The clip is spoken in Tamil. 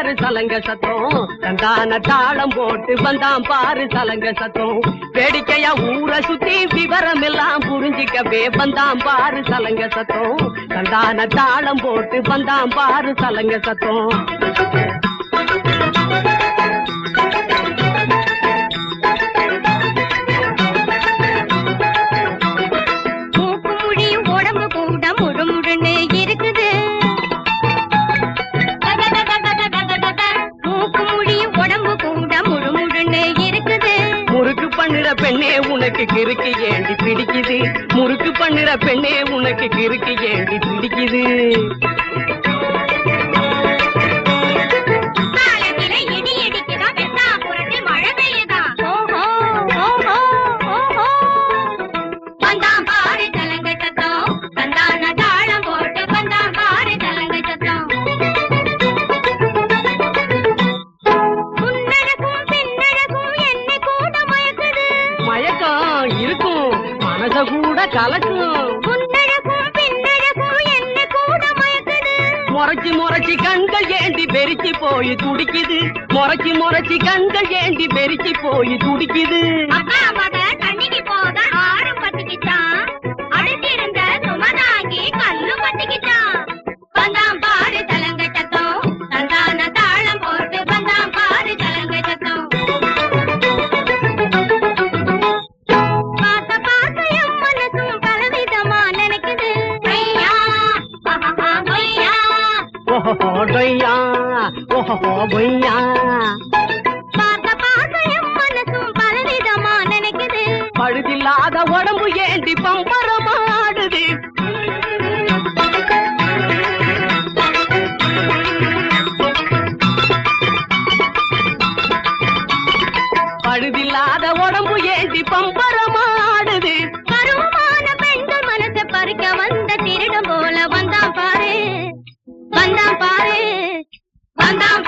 பாரு சலங்க சத்தம் தந்தான தாளம் போட்டு வந்தான் பாரு சலங்க சத்தம் வேடிக்கையா ஊரை சுத்தி விவரம் எல்லாம் புரிஞ்சிக்கவே வந்தான் பாரு சலங்க சத்தம் தந்தான தாளம் போட்டு வந்தான் பாரு சலங்க சத்தம் பெண்ணே உனக்கு கிறுக்கு ஏண்டி பிடிக்குது முறுக்கு பண்ணுற பெண்ணே உனக்கு கிறுக்கு ஏண்டி பிடிக்குது இருக்கும் மனச கூட கலக்கும் முறைச்சி முறைச்சி கண்கள் ஏண்டி பெருச்சி போய் துடிக்குது முறைச்சி முறைச்சி கண்கள் ஏண்டி பெருச்சி போய் துடிக்குது தண்ணிக்கு போக ஆறு பத்திக்கிட்டான் அடுத்திருந்த சுமதாங்கி கல்லு பத்திக்கிட்டான் வந்தான் பாரு தலங்கட்டத்தோம் தந்தான தாளம் போட்டு வந்தான் பாரு தலங்கட்டத்தோம் பழுதில்லாத உடம்பு ஏண்டி பம்பரமாடுது பழுதில்லாத உடம்பு ஏண்டி பம்பரமாடுது கருவமான பெண்கள் மனசை பறிக்க வந்த திருடம் போல வந்தான் பாரு வந்தான் பாரு வந்தான்